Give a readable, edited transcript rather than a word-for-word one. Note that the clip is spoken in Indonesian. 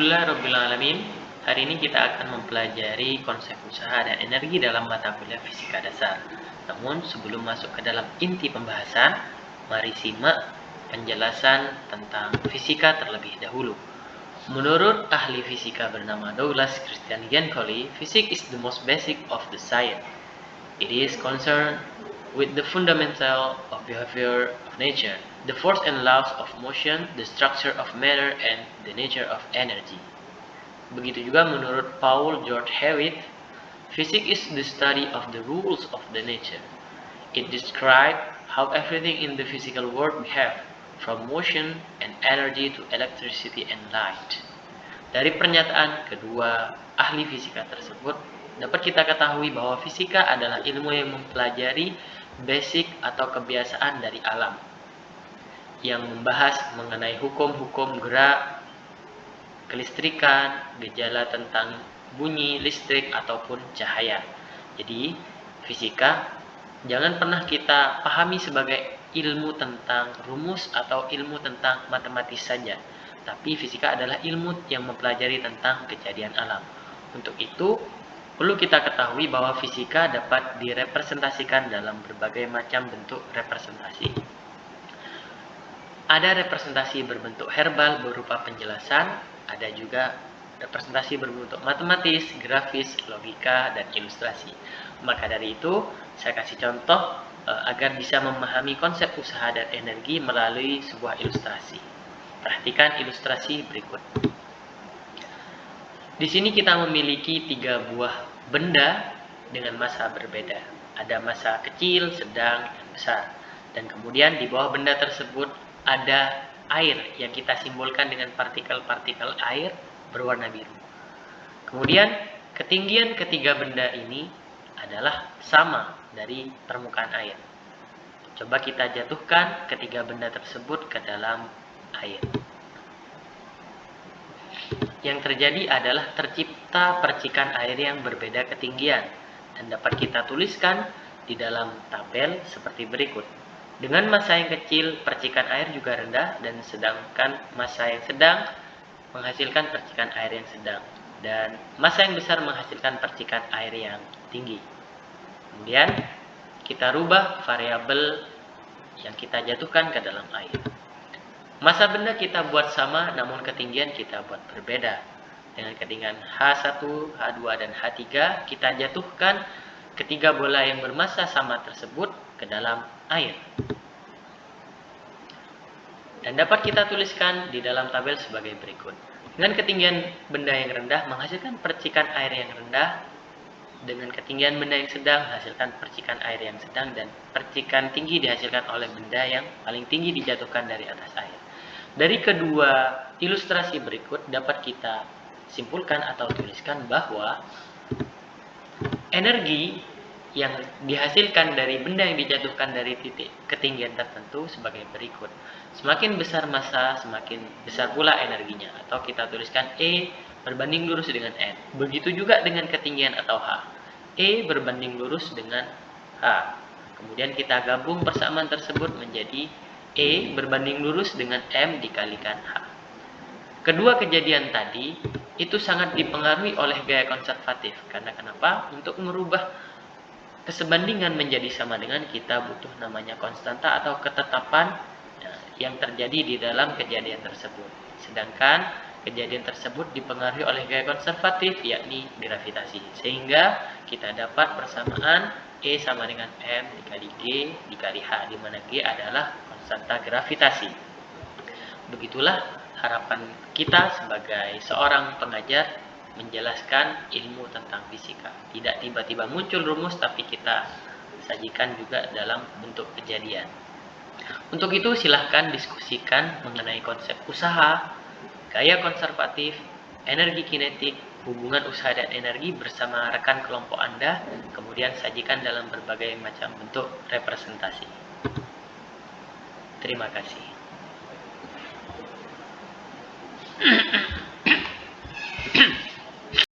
Alhamdulillahirrabbilalamin. Hari ini kita akan mempelajari konsep usaha dan energi dalam mata kuliah fisika dasar. Namun sebelum masuk ke dalam inti pembahasan, mari simak penjelasan tentang fisika terlebih dahulu. Menurut ahli fisika bernama Douglas Christian Yancaulic, physics is the most basic of the science. It is concerned with the fundamental of behavior of nature, the force and laws of motion, the structure of matter, and the nature of energy. Begitu juga menurut Paul George Hewitt, physics is the study of the rules of the nature. It describes how everything in the physical world behaves, from motion and energy to electricity and light. Dari pernyataan kedua ahli fisika tersebut, dapat kita ketahui bahwa fisika adalah ilmu yang mempelajari basic atau kebiasaan dari alam, yang membahas mengenai hukum-hukum gerak, kelistrikan, gejala tentang bunyi, listrik, ataupun cahaya. Jadi, fisika jangan pernah kita pahami sebagai ilmu tentang rumus atau ilmu tentang matematis saja. Tapi fisika adalah ilmu yang mempelajari tentang kejadian alam. Untuk itu, perlu kita ketahui bahwa fisika dapat direpresentasikan dalam berbagai macam bentuk representasi. Ada representasi berbentuk verbal berupa penjelasan, ada juga representasi berbentuk matematis, grafis, logika, dan ilustrasi. Maka dari itu, saya kasih contoh agar bisa memahami konsep usaha dan energi melalui sebuah ilustrasi. Perhatikan ilustrasi berikut. Di sini kita memiliki 3 buah benda dengan massa berbeda. Ada massa kecil, sedang, dan besar. Dan kemudian di bawah benda tersebut ada air yang kita simbolkan dengan partikel-partikel air berwarna biru. Kemudian ketinggian ketiga benda ini adalah sama dari permukaan air. Coba kita jatuhkan ketiga benda tersebut ke dalam air. Yang terjadi adalah tercipta percikan air yang berbeda ketinggian dan dapat kita tuliskan di dalam tabel seperti berikut. Dengan massa yang kecil, percikan air juga rendah, dan sedangkan massa yang sedang menghasilkan percikan air yang sedang, dan massa yang besar menghasilkan percikan air yang tinggi. Kemudian kita rubah variabel yang kita jatuhkan ke dalam air. Massa benda kita buat sama, namun ketinggian kita buat berbeda. Dengan ketinggian H1, H2, dan H3, kita jatuhkan ketiga bola yang bermassa sama tersebut ke dalam air. Dan dapat kita tuliskan di dalam tabel sebagai berikut. Dengan ketinggian benda yang rendah menghasilkan percikan air yang rendah, dengan ketinggian benda yang sedang menghasilkan percikan air yang sedang, dan percikan tinggi dihasilkan oleh benda yang paling tinggi dijatuhkan dari atas air. Dari kedua ilustrasi berikut dapat kita simpulkan atau tuliskan bahwa energi yang dihasilkan dari benda yang dijatuhkan dari titik ketinggian tertentu sebagai berikut. Semakin besar massa, semakin besar pula energinya, atau kita tuliskan E berbanding lurus dengan N. Begitu juga dengan ketinggian atau H. E berbanding lurus dengan H. Kemudian kita gabung persamaan tersebut menjadi E berbanding lurus dengan M dikalikan H. Kedua kejadian tadi itu sangat dipengaruhi oleh gaya konservatif. Karena kenapa? Untuk merubah kesebandingan menjadi sama dengan, kita butuh namanya konstanta atau ketetapan yang terjadi di dalam kejadian tersebut. Sedangkan kejadian tersebut dipengaruhi oleh gaya konservatif, yakni gravitasi. Sehingga kita dapat persamaan E sama dengan M dikali G dikali H, di mana G adalah konstanta gravitasi. Begitulah harapan kita sebagai seorang pengajar menjelaskan ilmu tentang fisika. Tidak tiba-tiba muncul rumus, tapi kita sajikan juga dalam bentuk kejadian. Untuk itu silahkan diskusikan mengenai konsep usaha, gaya konservatif, energi kinetik, hubungan usaha dan energi bersama rekan kelompok Anda, kemudian sajikan dalam berbagai macam bentuk representasi. Terima kasih.